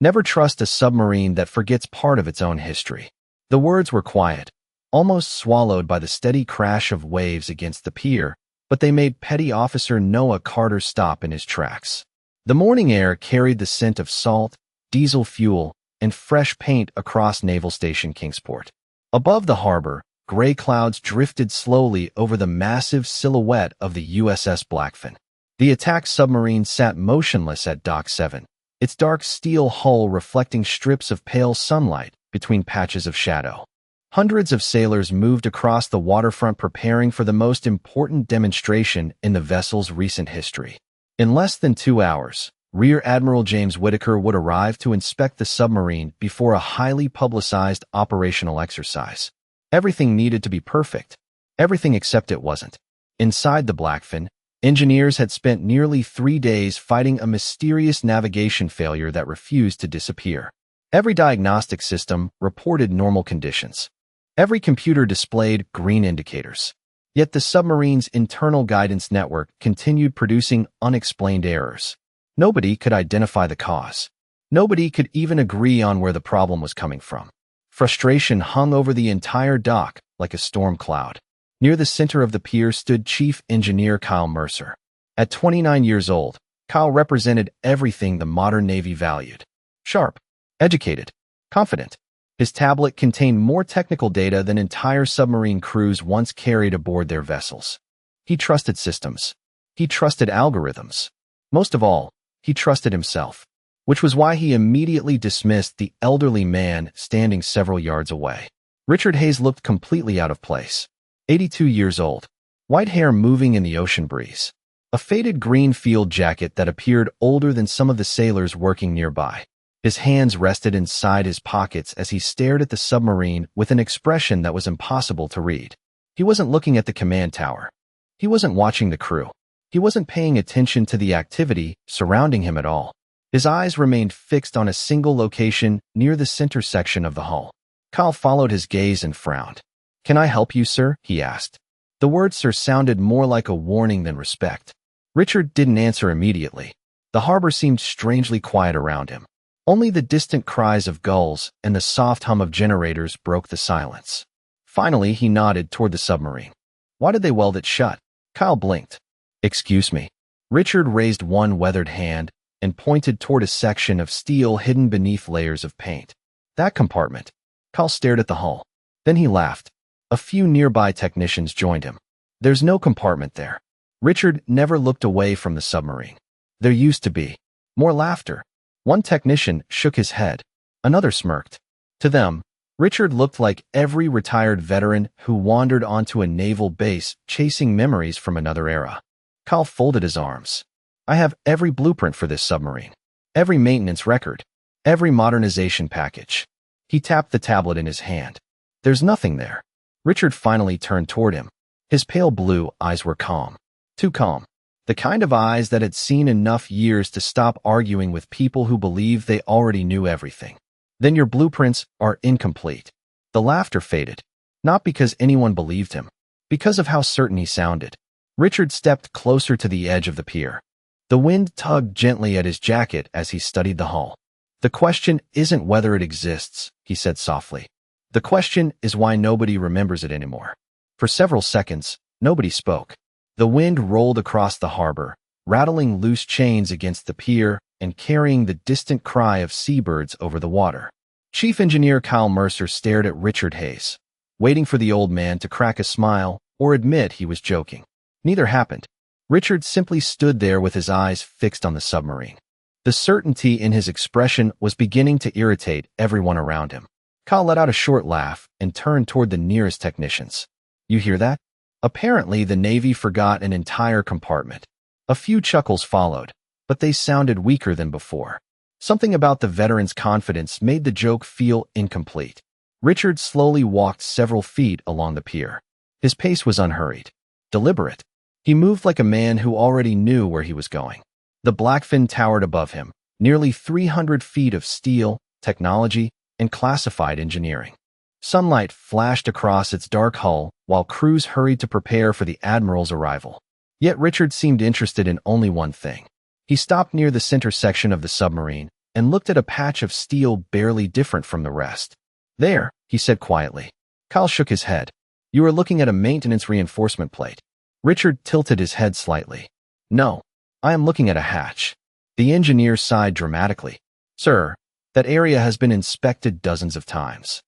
Never trust a submarine that forgets part of its own history. The words were quiet, almost swallowed by the steady crash of waves against the pier, but they made Petty Officer Noah Carter stop in his tracks. The morning air carried the scent of salt, diesel fuel, and fresh paint across Naval Station Kingsport. Above the harbor, gray clouds drifted slowly over the massive silhouette of the USS Blackfin. The attack submarine sat motionless at Dock 7, its dark steel hull reflecting strips of pale sunlight between patches of shadow. Hundreds of sailors moved across the waterfront preparing for the most important demonstration in the vessel's recent history. In less than 2 hours, Rear Admiral James Whitaker would arrive to inspect the submarine before a highly publicized operational exercise. Everything needed to be perfect. Everything except it wasn't. Inside the Blackfin, engineers had spent nearly 3 days fighting a mysterious navigation failure that refused to disappear. Every diagnostic system reported normal conditions. Every computer displayed green indicators. Yet the submarine's internal guidance network continued producing unexplained errors. Nobody could identify the cause. Nobody could even agree on where the problem was coming from. Frustration hung over the entire dock like a storm cloud. Near the center of the pier stood Chief Engineer Kyle Mercer. At 29 years old, Kyle represented everything the modern Navy valued. Sharp, educated, confident. His tablet contained more technical data than entire submarine crews once carried aboard their vessels. He trusted systems. He trusted algorithms. Most of all, he trusted himself, which was why he immediately dismissed the elderly man standing several yards away. Richard Hayes looked completely out of place. 82 years old, white hair moving in the ocean breeze. A faded green field jacket that appeared older than some of the sailors working nearby. His hands rested inside his pockets as he stared at the submarine with an expression that was impossible to read. He wasn't looking at the command tower. He wasn't watching the crew. He wasn't paying attention to the activity surrounding him at all. His eyes remained fixed on a single location near the center section of the hull. Kyle followed his gaze and frowned. "Can I help you, sir?" he asked. The word sir sounded more like a warning than respect. Richard didn't answer immediately. The harbor seemed strangely quiet around him. Only the distant cries of gulls and the soft hum of generators broke the silence. Finally, he nodded toward the submarine. "Why did they weld it shut?" Kyle blinked. "Excuse me." Richard raised one weathered hand and pointed toward a section of steel hidden beneath layers of paint. "That compartment." Kyle stared at the hull. Then he laughed. A few nearby technicians joined him. "There's no compartment there." Richard never looked away from the submarine. There used to be. More laughter. One technician shook his head. Another smirked. To them, Richard looked like every retired veteran who wandered onto a naval base chasing memories from another era. Kyle folded his arms. "I have every blueprint for this submarine. Every maintenance record. Every modernization package." He tapped the tablet in his hand. "There's nothing there." Richard finally turned toward him. His pale blue eyes were calm. Too calm. The kind of eyes that had seen enough years to stop arguing with people who believed they already knew everything. "Then your blueprints are incomplete." The laughter faded. Not because anyone believed him. Because of how certain he sounded. Richard stepped closer to the edge of the pier. The wind tugged gently at his jacket as he studied the hull. "The question isn't whether it exists," he said softly. "The question is why nobody remembers it anymore." For several seconds, nobody spoke. The wind rolled across the harbor, rattling loose chains against the pier and carrying the distant cry of seabirds over the water. Chief Engineer Kyle Mercer stared at Richard Hayes, waiting for the old man to crack a smile or admit he was joking. Neither happened. Richard simply stood there with his eyes fixed on the submarine. The certainty in his expression was beginning to irritate everyone around him. Kyle let out a short laugh and turned toward the nearest technicians. "You hear that?" Apparently, the Navy forgot an entire compartment. A few chuckles followed, but they sounded weaker than before. Something about the veteran's confidence made the joke feel incomplete. Richard slowly walked several feet along the pier. His pace was unhurried, deliberate. He moved like a man who already knew where he was going. The Blackfin towered above him, nearly 300 feet of steel, technology, and classified engineering. Sunlight flashed across its dark hull while crews hurried to prepare for the Admiral's arrival. Yet Richard seemed interested in only one thing. He stopped near the center section of the submarine, and looked at a patch of steel barely different from the rest. There, he said quietly. Kyle shook his head. You are looking at a maintenance reinforcement plate. Richard tilted his head slightly. No, I am looking at a hatch. The engineer sighed dramatically. Sir, that area has been inspected dozens of times.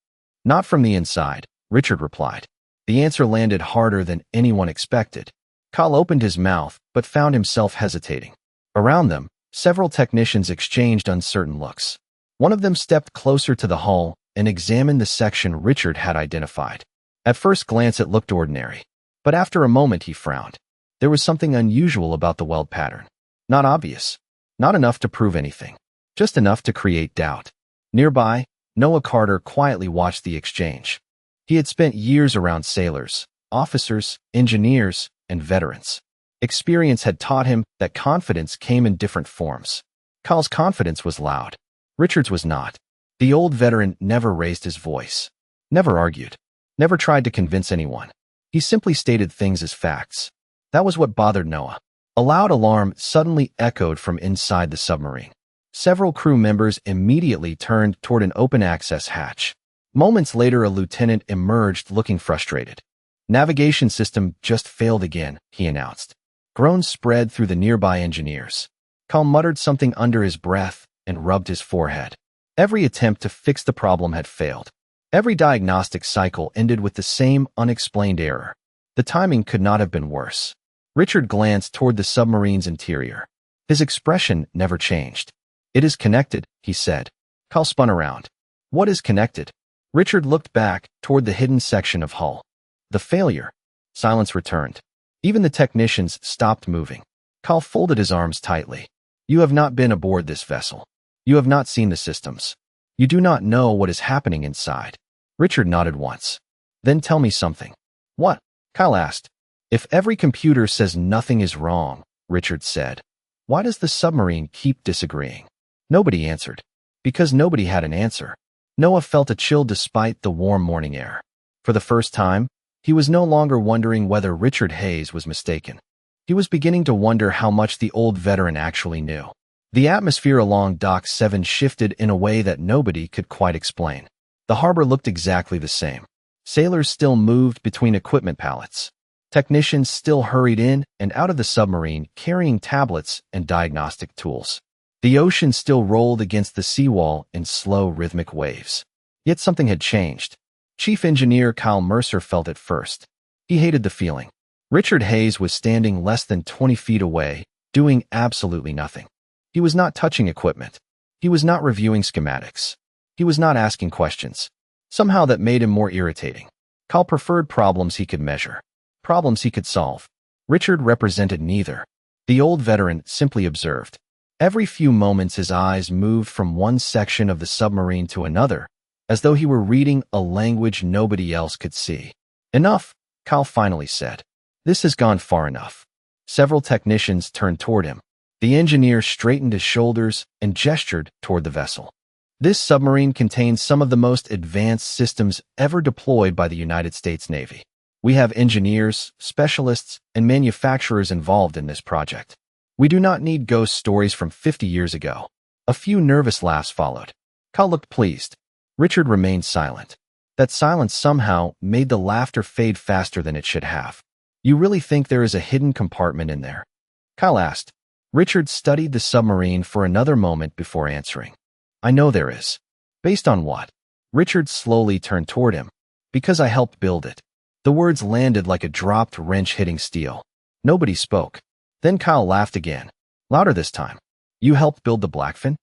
Not from the inside, Richard replied. The answer landed harder than anyone expected. Kyle opened his mouth, but found himself hesitating. Around them, several technicians exchanged uncertain looks. One of them stepped closer to the hull and examined the section Richard had identified. At first glance it looked ordinary, but after a moment he frowned. There was something unusual about the weld pattern. Not obvious. Not enough to prove anything. Just enough to create doubt. Nearby, Noah Carter quietly watched the exchange. He had spent years around sailors, officers, engineers, and veterans. Experience had taught him that confidence came in different forms. Kyle's confidence was loud. Richard's was not. The old veteran never raised his voice. Never argued. Never tried to convince anyone. He simply stated things as facts. That was what bothered Noah. A loud alarm suddenly echoed from inside the submarine. Several crew members immediately turned toward an open-access hatch. Moments later, a lieutenant emerged looking frustrated. Navigation system just failed again, he announced. Groans spread through the nearby engineers. Kyle muttered something under his breath and rubbed his forehead. Every attempt to fix the problem had failed. Every diagnostic cycle ended with the same unexplained error. The timing could not have been worse. Richard glanced toward the submarine's interior. His expression never changed. It is connected, he said. Kyle spun around. What is connected? Richard looked back toward the hidden section of hull. The failure. Silence returned. Even the technicians stopped moving. Kyle folded his arms tightly. You have not been aboard this vessel. You have not seen the systems. You do not know what is happening inside. Richard nodded once. Then tell me something. What? Kyle asked. If every computer says nothing is wrong, Richard said, why does the submarine keep disagreeing? Nobody answered. Because nobody had an answer. Noah felt a chill despite the warm morning air. For the first time, he was no longer wondering whether Richard Hayes was mistaken. He was beginning to wonder how much the old veteran actually knew. The atmosphere along Dock 7 shifted in a way that nobody could quite explain. The harbor looked exactly the same. Sailors still moved between equipment pallets. Technicians still hurried in and out of the submarine carrying tablets and diagnostic tools. The ocean still rolled against the seawall in slow rhythmic waves. Yet something had changed. Chief Engineer Kyle Mercer felt it first. He hated the feeling. Richard Hayes was standing less than 20 feet away, doing absolutely nothing. He was not touching equipment. He was not reviewing schematics. He was not asking questions. Somehow that made him more irritating. Kyle preferred problems he could measure. Problems he could solve. Richard represented neither. The old veteran simply observed. Every few moments his eyes moved from one section of the submarine to another, as though he were reading a language nobody else could see. Enough, Kyle finally said. This has gone far enough. Several technicians turned toward him. The engineer straightened his shoulders and gestured toward the vessel. This submarine contains some of the most advanced systems ever deployed by the United States Navy. We have engineers, specialists, and manufacturers involved in this project. We do not need ghost stories from 50 years ago. A few nervous laughs followed. Kyle looked pleased. Richard remained silent. That silence somehow made the laughter fade faster than it should have. You really think there is a hidden compartment in there? Kyle asked. Richard studied the submarine for another moment before answering. I know there is. Based on what? Richard slowly turned toward him. Because I helped build it. The words landed like a dropped wrench hitting steel. Nobody spoke. Then Kyle laughed again. Louder this time. You helped build the Blackfin?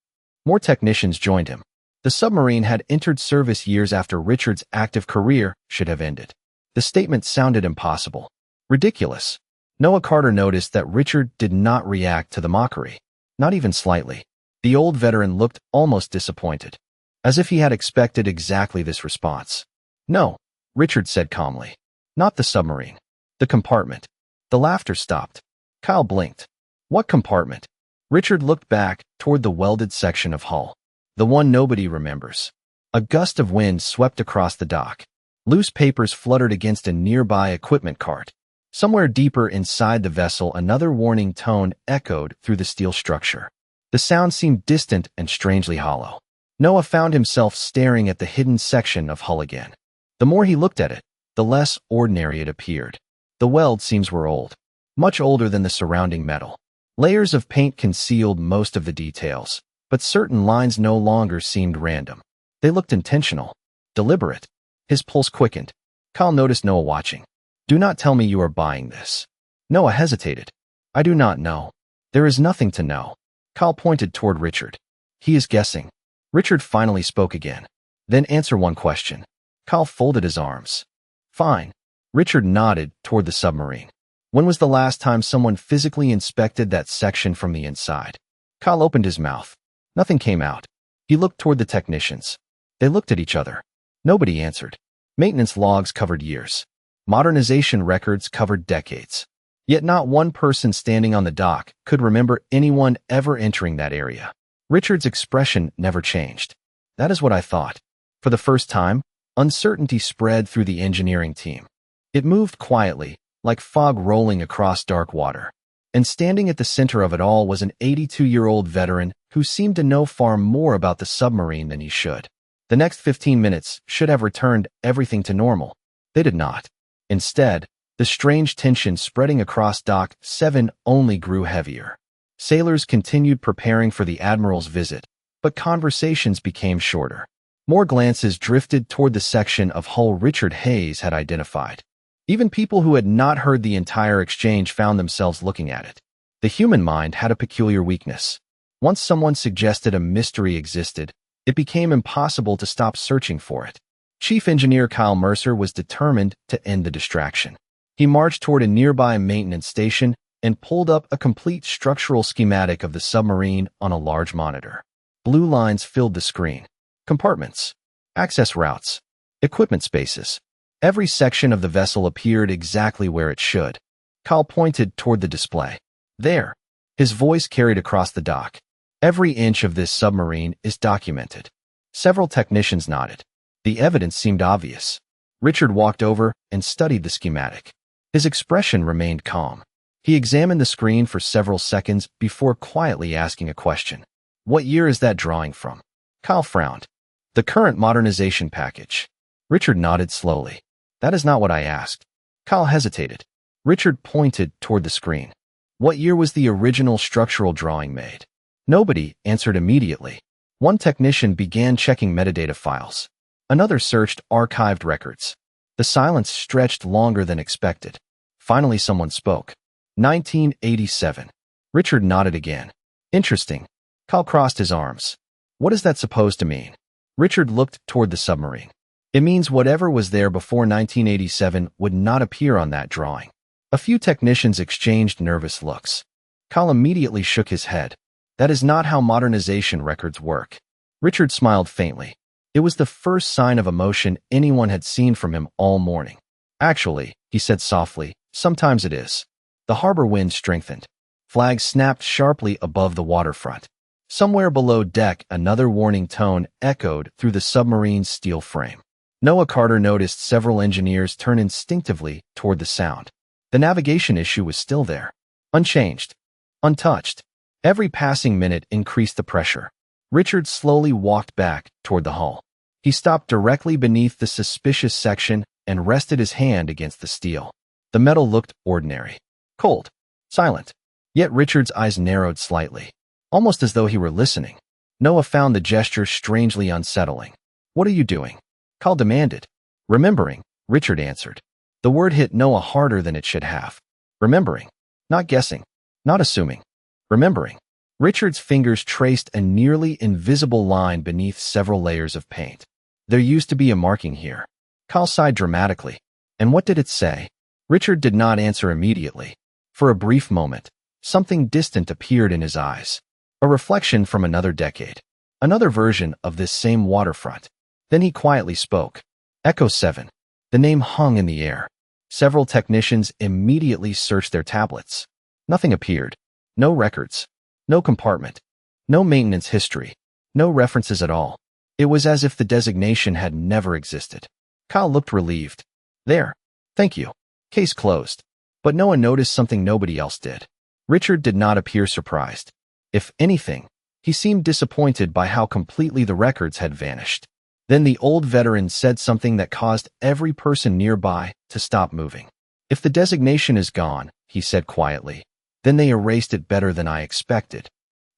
More technicians joined him. The submarine had entered service years after Richard's active career should have ended. The statement sounded impossible. Ridiculous. Noah Carter noticed that Richard did not react to the mockery. Not even slightly. The old veteran looked almost disappointed. As if he had expected exactly this response. No, Richard said calmly. Not the submarine. The compartment. The laughter stopped. Kyle blinked. What compartment? Richard looked back toward the welded section of hull. The one nobody remembers. A gust of wind swept across the dock. Loose papers fluttered against a nearby equipment cart. Somewhere deeper inside the vessel, another warning tone echoed through the steel structure. The sound seemed distant and strangely hollow. Noah found himself staring at the hidden section of hull again. The more he looked at it, the less ordinary it appeared. The weld seams were old, much older than the surrounding metal. Layers of paint concealed most of the details, but certain lines no longer seemed random. They looked intentional, deliberate. His pulse quickened. Kyle noticed Noah watching. "Do not tell me you are buying this." Noah hesitated. "I do not know. There is nothing to know." Kyle pointed toward Richard. "He is guessing." Richard finally spoke again. "Then answer one question." Kyle folded his arms. "Fine." Richard nodded toward the submarine. "When was the last time someone physically inspected that section from the inside?" Kyle opened his mouth. Nothing came out. He looked toward the technicians. They looked at each other. Nobody answered. Maintenance logs covered years. Modernization records covered decades. Yet not one person standing on the dock could remember anyone ever entering that area. Richard's expression never changed. "That is what I thought." For the first time, uncertainty spread through the engineering team. It moved quietly, like fog rolling across dark water. And standing at the center of it all was an 82-year-old veteran who seemed to know far more about the submarine than he should. The next 15 minutes should have returned everything to normal. They did not. Instead, the strange tension spreading across Dock 7 only grew heavier. Sailors continued preparing for the Admiral's visit, but conversations became shorter. More glances drifted toward the section of hull Richard Hayes had identified. Even people who had not heard the entire exchange found themselves looking at it. The human mind had a peculiar weakness. Once someone suggested a mystery existed, it became impossible to stop searching for it. Chief Engineer Kyle Mercer was determined to end the distraction. He marched toward a nearby maintenance station and pulled up a complete structural schematic of the submarine on a large monitor. Blue lines filled the screen. Compartments, access routes, equipment spaces. Every section of the vessel appeared exactly where it should. Kyle pointed toward the display. "There." His voice carried across the dock. "Every inch of this submarine is documented." Several technicians nodded. The evidence seemed obvious. Richard walked over and studied the schematic. His expression remained calm. He examined the screen for several seconds before quietly asking a question. "What year is that drawing from?" Kyle frowned. "The current modernization package." Richard nodded slowly. "That is not what I asked." Kyle hesitated. Richard pointed toward the screen. "What year was the original structural drawing made?" Nobody answered immediately. One technician began checking metadata files. Another searched archived records. The silence stretched longer than expected. Finally, someone spoke. 1987. Richard nodded again. "Interesting." Kyle crossed his arms. "What is that supposed to mean?" Richard looked toward the submarine. "It means whatever was there before 1987 would not appear on that drawing." A few technicians exchanged nervous looks. Kyle immediately shook his head. "That is not how modernization records work." Richard smiled faintly. It was the first sign of emotion anyone had seen from him all morning. "Actually," he said softly, "sometimes it is." The harbor wind strengthened. Flags snapped sharply above the waterfront. Somewhere below deck, another warning tone echoed through the submarine's steel frame. Noah Carter noticed several engineers turn instinctively toward the sound. The navigation issue was still there, unchanged, untouched. Every passing minute increased the pressure. Richard slowly walked back toward the hull. He stopped directly beneath the suspicious section and rested his hand against the steel. The metal looked ordinary, cold, silent. Yet Richard's eyes narrowed slightly, almost as though he were listening. Noah found the gesture strangely unsettling. "What are you doing?" Kyle demanded. "Remembering," Richard answered. The word hit Noah harder than it should have. Remembering. Not guessing. Not assuming. Remembering. Richard's fingers traced a nearly invisible line beneath several layers of paint. "There used to be a marking here." Kyle sighed dramatically. "And what did it say?" Richard did not answer immediately. For a brief moment, something distant appeared in his eyes. A reflection from another decade. Another version of this same waterfront. Then he quietly spoke. "Echo 7. The name hung in the air. Several technicians immediately searched their tablets. Nothing appeared. No records. No compartment. No maintenance history. No references at all. It was as if the designation had never existed. Kyle looked relieved. "There. Thank you. Case closed." But Noah noticed something nobody else did. Richard did not appear surprised. If anything, He seemed disappointed by how completely the records had vanished. Then the old veteran said something that caused every person nearby to stop moving. "If the designation is gone," he said quietly, "then they erased it better than I expected."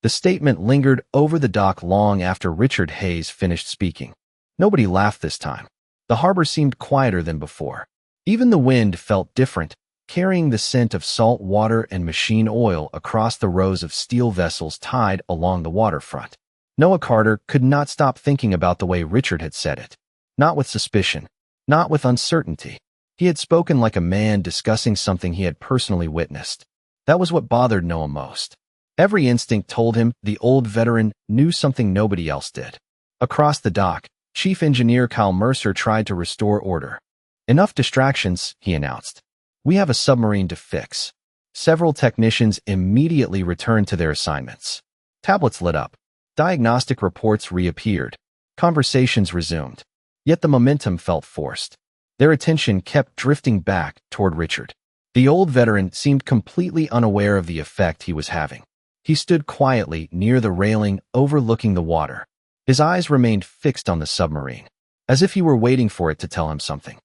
The statement lingered over the dock long after Richard Hayes finished speaking. Nobody laughed this time. The harbor seemed quieter than before. Even the wind felt different, carrying the scent of salt water and machine oil across the rows of steel vessels tied along the waterfront. Noah Carter could not stop thinking about the way Richard had said it. Not with suspicion, not with uncertainty. He had spoken like a man discussing something he had personally witnessed. That was what bothered Noah most. Every instinct told him the old veteran knew something nobody else did. Across the dock, Chief Engineer Kyle Mercer tried to restore order. "Enough distractions," he announced. "We have a submarine to fix." Several technicians immediately returned to their assignments. Tablets lit up. Diagnostic reports reappeared. Conversations resumed. Yet the momentum felt forced. Their attention kept drifting back toward Richard. The old veteran seemed completely unaware of the effect he was having. He stood quietly near the railing overlooking the water. His eyes remained fixed on the submarine, as if he were waiting for it to tell him something.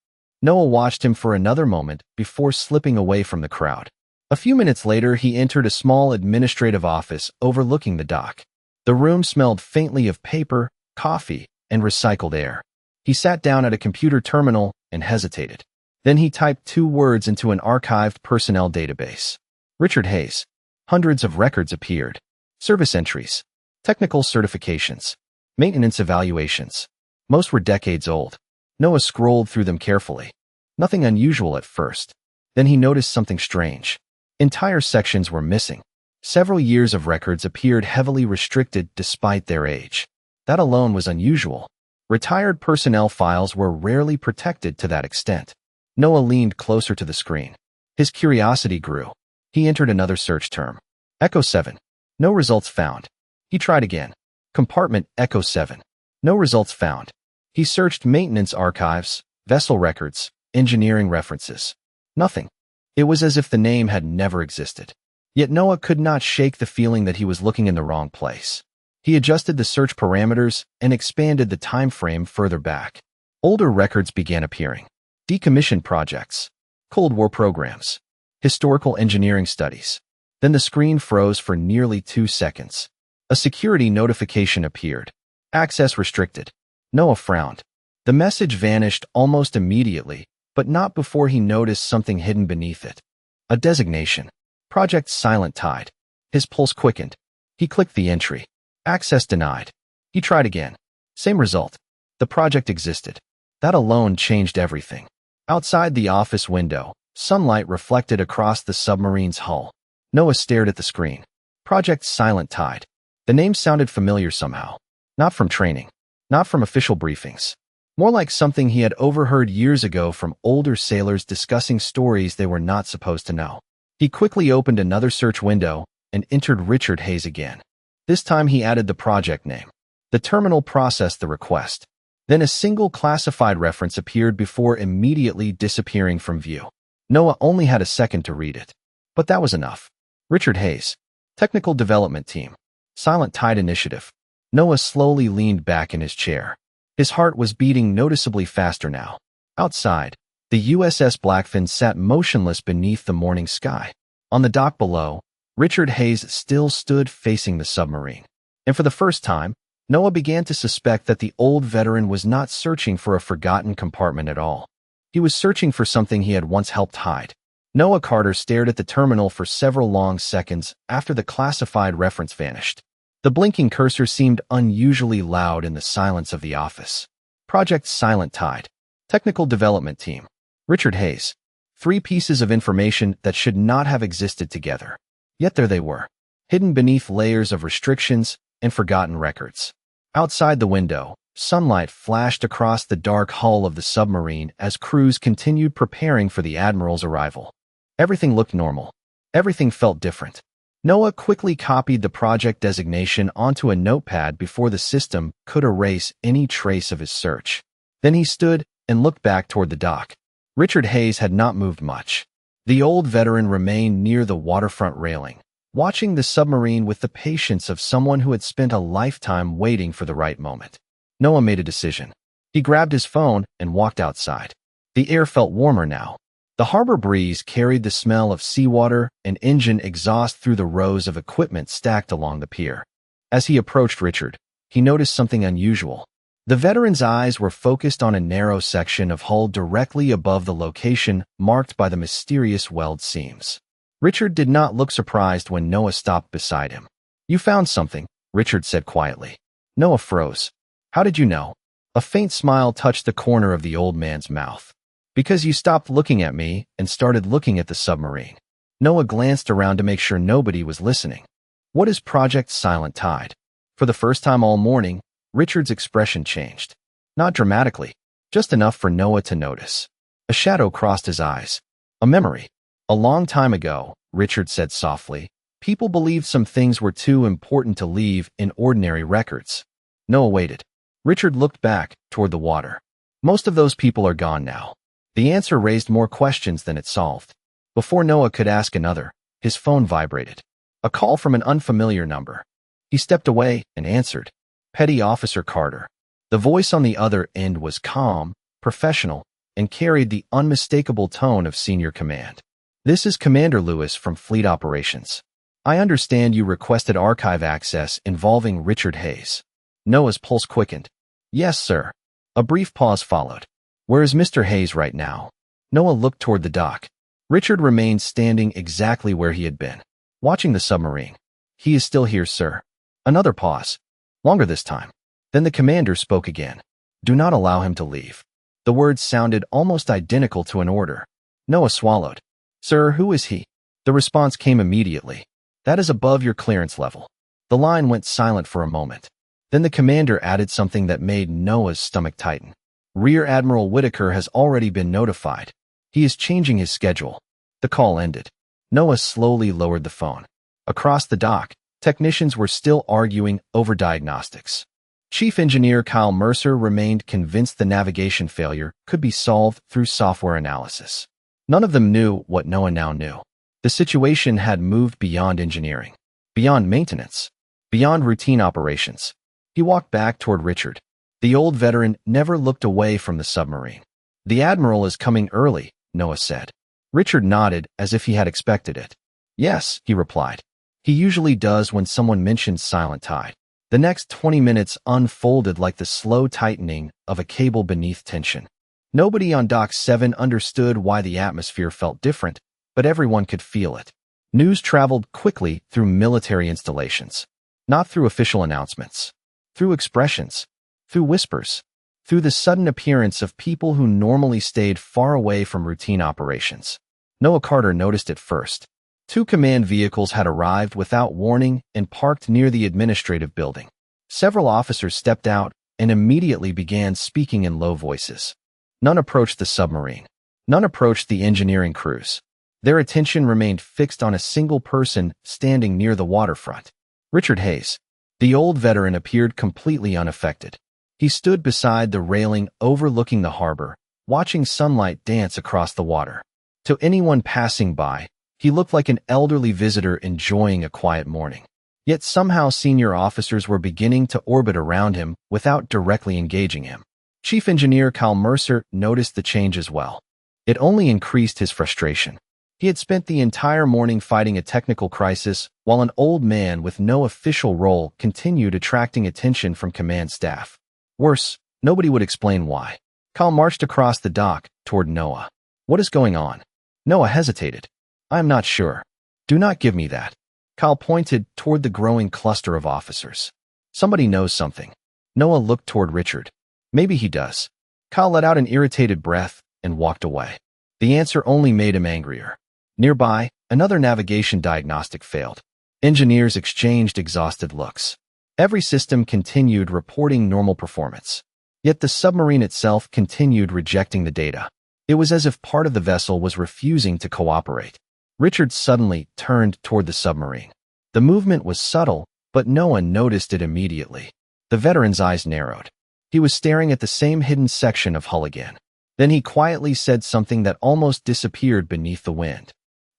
Noah watched him for another moment before slipping away from the crowd. A few minutes later, he entered a small administrative office overlooking the dock. The room smelled faintly of paper, coffee, and recycled air. He sat down at a computer terminal and hesitated. Then he typed 2 words into an archived personnel database. Richard Hayes. Hundreds of records appeared. Service entries. Technical certifications. Maintenance evaluations. Most were decades old. Noah scrolled through them carefully. Nothing unusual at first. Then he noticed something strange. Entire sections were missing. Several years of records appeared heavily restricted despite their age. That alone was unusual. Retired personnel files were rarely protected to that extent. Noah leaned closer to the screen. His curiosity grew. He entered another search term. Echo 7. No results found. He tried again. Compartment Echo 7. No results found. He searched maintenance archives, vessel records, engineering references. Nothing. It was as if the name had never existed. Yet Noah could not shake the feeling that he was looking in the wrong place. He adjusted the search parameters and expanded the time frame further back. Older records began appearing. Decommissioned projects, Cold War programs, historical engineering studies. Then the screen froze for nearly 2 seconds. A security notification appeared. Access restricted. Noah frowned. The message vanished almost immediately, but not before he noticed something hidden beneath it. A designation. Project Silent Tide. His pulse quickened. He clicked the entry. Access denied. He tried again. Same result. The project existed. That alone changed everything. Outside the office window, sunlight reflected across the submarine's hull. Noah stared at the screen. Project Silent Tide. The name sounded familiar somehow. Not from training. Not from official briefings. More like something he had overheard years ago from older sailors discussing stories they were not supposed to know. He quickly opened another search window and entered Richard Hayes again. This time he added the project name. The terminal processed the request. Then a single classified reference appeared before immediately disappearing from view. Noah only had a second to read it. But that was enough. Richard Hayes. Technical Development Team. Silent Tide Initiative. Noah slowly leaned back in his chair. His heart was beating noticeably faster now. Outside, the USS Blackfin sat motionless beneath the morning sky. On the dock below, Richard Hayes still stood facing the submarine. And for the first time, Noah began to suspect that the old veteran was not searching for a forgotten compartment at all. He was searching for something he had once helped hide. Noah Carter stared at the terminal for several long seconds after the classified reference vanished. The blinking cursor seemed unusually loud in the silence of the office. Project Silent Tide. Technical Development Team. Richard Hayes. 3 pieces of information that should not have existed together. Yet there they were, hidden beneath layers of restrictions and forgotten records. Outside the window, sunlight flashed across the dark hull of the submarine as crews continued preparing for the Admiral's arrival. Everything looked normal. Everything felt different. Noah quickly copied the project designation onto a notepad before the system could erase any trace of his search. Then he stood and looked back toward the dock. Richard Hayes had not moved much. The old veteran remained near the waterfront railing, watching the submarine with the patience of someone who had spent a lifetime waiting for the right moment. Noah made a decision. He grabbed his phone and walked outside. The air felt warmer now. The harbor breeze carried the smell of seawater and engine exhaust through the rows of equipment stacked along the pier. As he approached Richard, he noticed something unusual. The veteran's eyes were focused on a narrow section of hull directly above the location marked by the mysterious weld seams. Richard did not look surprised when Noah stopped beside him. "You found something," Richard said quietly. Noah froze. "How did you know?" A faint smile touched the corner of the old man's mouth. "Because you stopped looking at me and started looking at the submarine." Noah glanced around to make sure nobody was listening. "What is Project Silent Tide?" For the first time all morning, Richard's expression changed. Not dramatically, just enough for Noah to notice. A shadow crossed his eyes. "A memory. A long time ago," Richard said softly, "people believed some things were too important to leave in ordinary records." Noah waited. Richard looked back toward the water. "Most of those people are gone now." The answer raised more questions than it solved. Before Noah could ask another, his phone vibrated. A call from an unfamiliar number. He stepped away and answered. Petty Officer Carter. The voice on the other end was calm, professional, and carried the unmistakable tone of senior command. "This is Commander Lewis from Fleet Operations. I understand you requested archive access involving Richard Hayes." Noah's pulse quickened. "Yes, sir." A brief pause followed. "Where is Mr. Hayes right now?" Noah looked toward the dock. Richard remained standing exactly where he had been, watching the submarine. "He is still here, sir." Another pause. Longer this time. Then the commander spoke again. "Do not allow him to leave." The words sounded almost identical to an order. Noah swallowed. "Sir, who is he?" The response came immediately. "That is above your clearance level." The line went silent for a moment. Then the commander added something that made Noah's stomach tighten. "Rear Admiral Whitaker has already been notified. He is changing his schedule." The call ended. Noah slowly lowered the phone. Across the dock, technicians were still arguing over diagnostics. Chief Engineer Kyle Mercer remained convinced the navigation failure could be solved through software analysis. None of them knew what Noah now knew. The situation had moved beyond engineering, beyond maintenance, beyond routine operations. He walked back toward Richard. The old veteran never looked away from the submarine. "The Admiral is coming early," Noah said. Richard nodded as if he had expected it. "Yes," he replied. "He usually does when someone mentions Silent Tide." The next 20 minutes unfolded like the slow tightening of a cable beneath tension. Nobody on Dock 7 understood why the atmosphere felt different, but everyone could feel it. News traveled quickly through military installations, not through official announcements, through expressions, through whispers, through the sudden appearance of people who normally stayed far away from routine operations. Noah Carter noticed it first. 2 command vehicles had arrived without warning and parked near the administrative building. Several officers stepped out and immediately began speaking in low voices. None approached the submarine. None approached the engineering crews. Their attention remained fixed on a single person standing near the waterfront. Richard Hayes. The old veteran appeared completely unaffected. He stood beside the railing overlooking the harbor, watching sunlight dance across the water. To anyone passing by, he looked like an elderly visitor enjoying a quiet morning. Yet somehow senior officers were beginning to orbit around him without directly engaging him. Chief Engineer Kyle Mercer noticed the change as well. It only increased his frustration. He had spent the entire morning fighting a technical crisis, while an old man with no official role continued attracting attention from command staff. Worse, nobody would explain why. Kyle marched across the dock toward Noah. "What is going on?" Noah hesitated. "I am not sure." "Do not give me that." Kyle pointed toward the growing cluster of officers. "Somebody knows something." Noah looked toward Richard. "Maybe he does." Kyle let out an irritated breath and walked away. The answer only made him angrier. Nearby, another navigation diagnostic failed. Engineers exchanged exhausted looks. Every system continued reporting normal performance. Yet the submarine itself continued rejecting the data. It was as if part of the vessel was refusing to cooperate. Richard suddenly turned toward the submarine. The movement was subtle, but no one noticed it immediately. The veteran's eyes narrowed. He was staring at the same hidden section of hull again. Then he quietly said something that almost disappeared beneath the wind.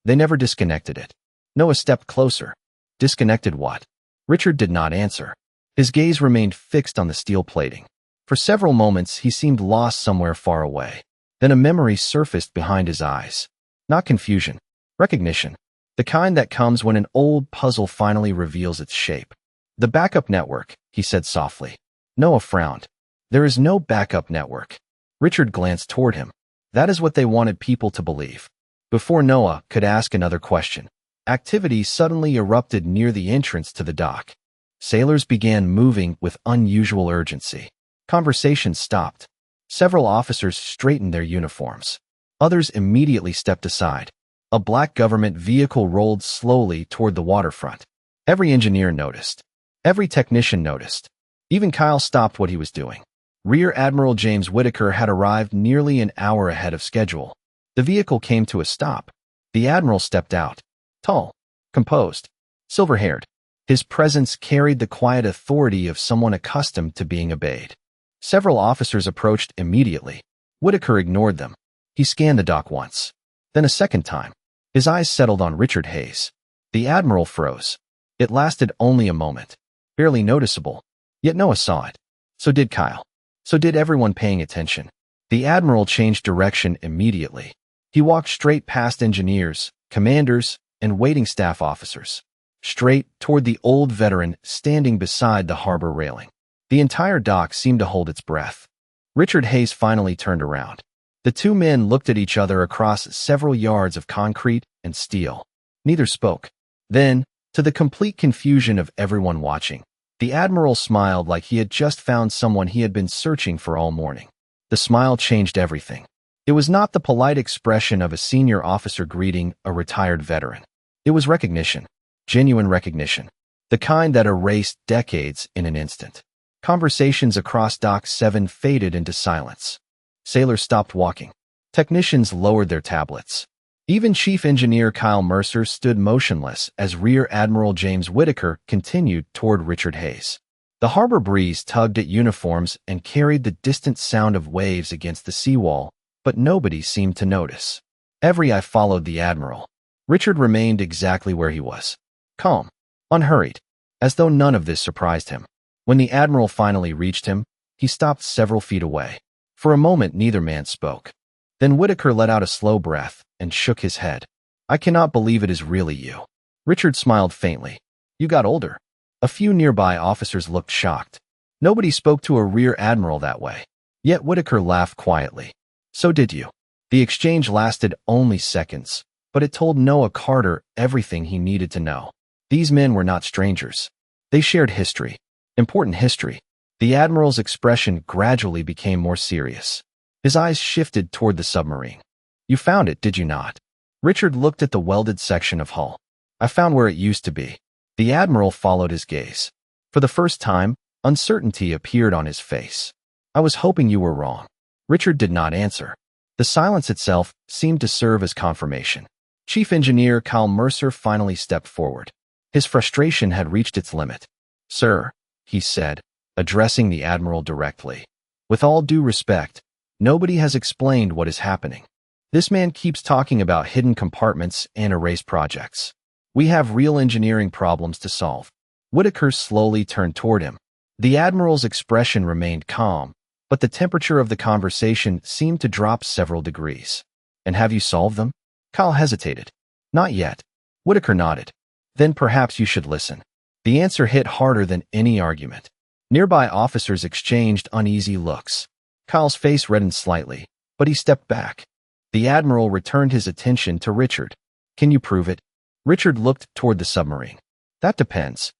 "They never disconnected it." Noah stepped closer. Disconnected what? Richard did not answer. His gaze remained fixed on the steel plating. For several moments, he seemed lost somewhere far away. Then a memory surfaced behind his eyes. Not confusion, recognition. The kind that comes when an old puzzle finally reveals its shape. The backup network, he said softly. Noah frowned. There is no backup network. Richard glanced toward him. That is what they wanted people to believe. Before Noah could ask another question, activity suddenly erupted near the entrance to the dock. Sailors began moving with unusual urgency. Conversation stopped. Several officers straightened their uniforms. Others immediately stepped aside. A black government vehicle rolled slowly toward the waterfront. Every engineer noticed. Every technician noticed. Even Kyle stopped what he was doing. Rear Admiral James Whitaker had arrived nearly an hour ahead of schedule. The vehicle came to a stop. The Admiral stepped out. Tall, composed, silver-haired. His presence carried the quiet authority of someone accustomed to being obeyed. Several officers approached immediately. Whitaker ignored them. He scanned the dock once. Then a second time. His eyes settled on Richard Hayes. The Admiral froze. It lasted only a moment. Barely noticeable. Yet Noah saw it. So did Kyle. So did everyone paying attention. The Admiral changed direction immediately. He walked straight past engineers, commanders, and waiting staff officers. Straight toward the old veteran standing beside the harbor railing. The entire dock seemed to hold its breath. Richard Hayes finally turned around. The two men looked at each other across several yards of concrete and steel. Neither spoke. Then, to the complete confusion of everyone watching, the Admiral smiled like he had just found someone he had been searching for all morning. The smile changed everything. It was not the polite expression of a senior officer greeting a retired veteran. It was recognition. Genuine recognition. The kind that erased decades in an instant. Conversations across Dock 7 faded into silence. Sailors stopped walking. Technicians lowered their tablets. Even Chief Engineer Kyle Mercer stood motionless as Rear Admiral James Whitaker continued toward Richard Hayes. The harbor breeze tugged at uniforms and carried the distant sound of waves against the seawall, but nobody seemed to notice. Every eye followed the Admiral. Richard remained exactly where he was. Calm. Unhurried. As though none of this surprised him. When the Admiral finally reached him, he stopped several feet away. For a moment, neither man spoke. Then Whitaker let out a slow breath and shook his head. I cannot believe it is really you. Richard smiled faintly. You got older. A few nearby officers looked shocked. Nobody spoke to a Rear Admiral that way. Yet Whitaker laughed quietly. So did you. The exchange lasted only seconds, but it told Noah Carter everything he needed to know. These men were not strangers. They shared history. Important history. The Admiral's expression gradually became more serious. His eyes shifted toward the submarine. You found it, did you not? Richard looked at the welded section of hull. I found where it used to be. The Admiral followed his gaze. For the first time, uncertainty appeared on his face. I was hoping you were wrong. Richard did not answer. The silence itself seemed to serve as confirmation. Chief Engineer Kyle Mercer finally stepped forward. His frustration had reached its limit. Sir, he said, addressing the Admiral directly. With all due respect, nobody has explained what is happening. This man keeps talking about hidden compartments and erase projects. We have real engineering problems to solve. Whitaker slowly turned toward him. The Admiral's expression remained calm, but the temperature of the conversation seemed to drop several degrees. And have you solved them? Kyle hesitated. Not yet. Whitaker nodded. Then perhaps you should listen. The answer hit harder than any argument. Nearby officers exchanged uneasy looks. Kyle's face reddened slightly, but he stepped back. The Admiral returned his attention to Richard. Can you prove it? Richard looked toward the submarine. That depends.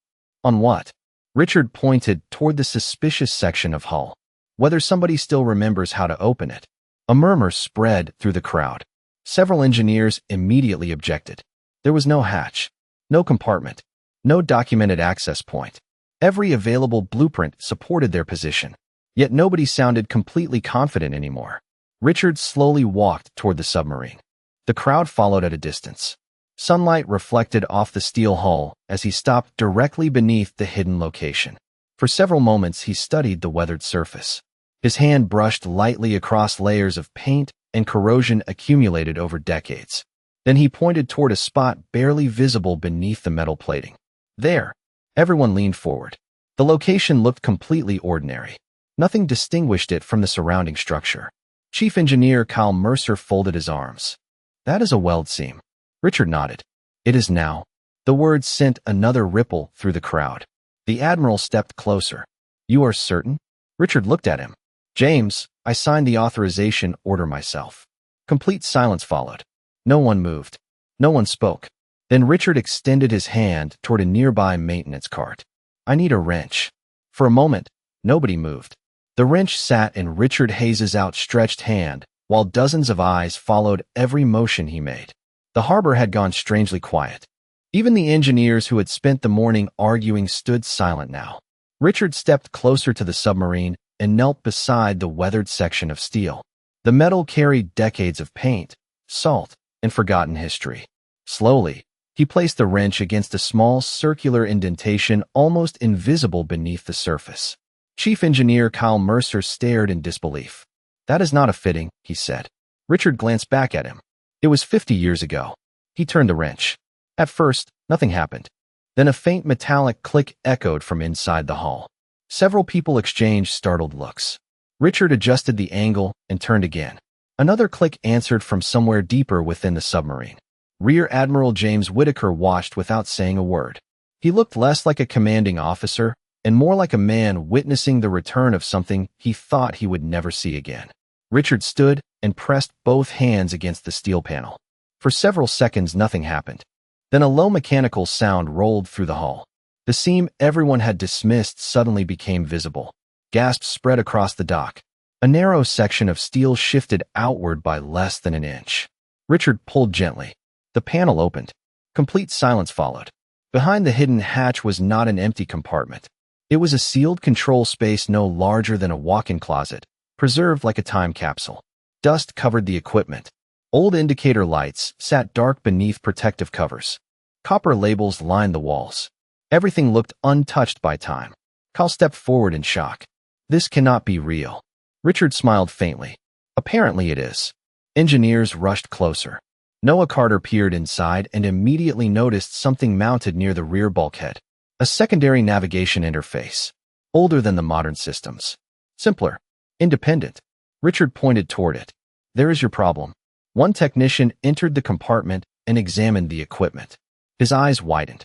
On what? Richard pointed toward the suspicious section of hull. Whether somebody still remembers how to open it. A murmur spread through the crowd. Several engineers immediately objected. There was no hatch, no compartment, no documented access point. Every available blueprint supported their position. Yet nobody sounded completely confident anymore. Richard slowly walked toward the submarine. The crowd followed at a distance. Sunlight reflected off the steel hull as he stopped directly beneath the hidden location. For several moments he studied the weathered surface. His hand brushed lightly across layers of paint and corrosion accumulated over decades. Then he pointed toward a spot barely visible beneath the metal plating. There. Everyone leaned forward. The location looked completely ordinary. Nothing distinguished it from the surrounding structure. Chief Engineer Kyle Mercer folded his arms. That is a weld seam. Richard nodded. It is now. The words sent another ripple through the crowd. The Admiral stepped closer. You are certain? Richard looked at him. James, I signed the authorization order myself. Complete silence followed. No one moved. No one spoke. Then Richard extended his hand toward a nearby maintenance cart. I need a wrench. For a moment, nobody moved. The wrench sat in Richard Hayes's outstretched hand, while dozens of eyes followed every motion he made. The harbor had gone strangely quiet. Even the engineers who had spent the morning arguing stood silent now. Richard stepped closer to the submarine and knelt beside the weathered section of steel. The metal carried decades of paint, salt, and forgotten history. Slowly, he placed the wrench against a small circular indentation almost invisible beneath the surface. Chief Engineer Kyle Mercer stared in disbelief. That is not a fitting, he said. Richard glanced back at him. It was 50 years ago. He turned the wrench. At first, nothing happened. Then a faint metallic click echoed from inside the hull. Several people exchanged startled looks. Richard adjusted the angle and turned again. Another click answered from somewhere deeper within the submarine. Rear Admiral James Whitaker watched without saying a word. He looked less like a commanding officer and more like a man witnessing the return of something he thought he would never see again. Richard stood and pressed both hands against the steel panel. For several seconds, nothing happened. Then a low mechanical sound rolled through the hull. The seam everyone had dismissed suddenly became visible. Gasps spread across the dock. A narrow section of steel shifted outward by less than an inch. Richard pulled gently. The panel opened. Complete silence followed. Behind the hidden hatch was not an empty compartment. It was a sealed control space no larger than a walk-in closet, preserved like a time capsule. Dust covered the equipment. Old indicator lights sat dark beneath protective covers. Copper labels lined the walls. Everything looked untouched by time. Kyle stepped forward in shock. This cannot be real. Richard smiled faintly. Apparently it is. Engineers rushed closer. Noah Carter peered inside and immediately noticed something mounted near the rear bulkhead. A secondary navigation interface. Older than the modern systems. Simpler. Independent. Richard pointed toward it. There is your problem. One technician entered the compartment and examined the equipment. His eyes widened.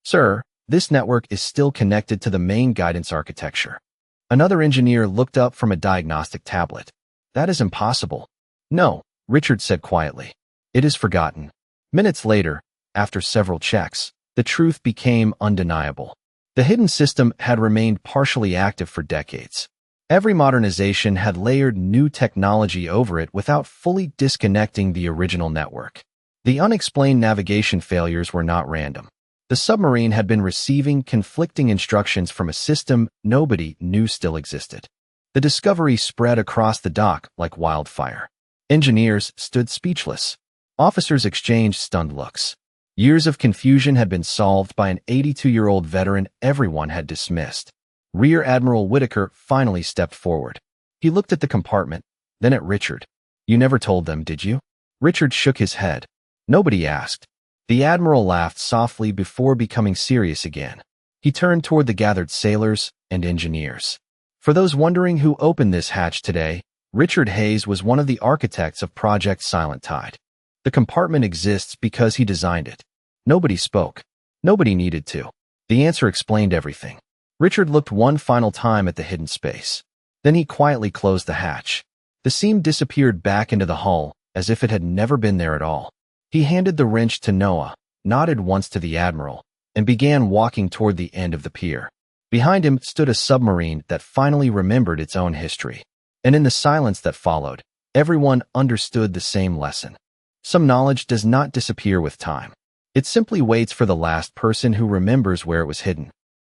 Sir, this network is still connected to the main guidance architecture. Another engineer looked up from a diagnostic tablet. That is impossible. No, Richard said quietly. It is forgotten. Minutes later, after several checks, the truth became undeniable. The hidden system had remained partially active for decades. Every modernization had layered new technology over it without fully disconnecting the original network. The unexplained navigation failures were not random. The submarine had been receiving conflicting instructions from a system nobody knew still existed. The discovery spread across the dock like wildfire. Engineers stood speechless. Officers exchanged stunned looks. Years of confusion had been solved by an 82-year-old veteran everyone had dismissed. Rear Admiral Whitaker finally stepped forward. He looked at the compartment, then at Richard. You never told them, did you? Richard shook his head. Nobody asked. The Admiral laughed softly before becoming serious again. He turned toward the gathered sailors and engineers. For those wondering who opened this hatch today, Richard Hayes was one of the architects of Project Silent Tide. The compartment exists because he designed it. Nobody spoke. Nobody needed to. The answer explained everything. Richard looked one final time at the hidden space. Then he quietly closed the hatch. The seam disappeared back into the hull, as if it had never been there at all. He handed the wrench to Noah, nodded once to the Admiral, and began walking toward the end of the pier. Behind him stood a submarine that finally remembered its own history. And in the silence that followed, everyone understood the same lesson. Some knowledge does not disappear with time. It simply waits for the last person who remembers where it was hidden.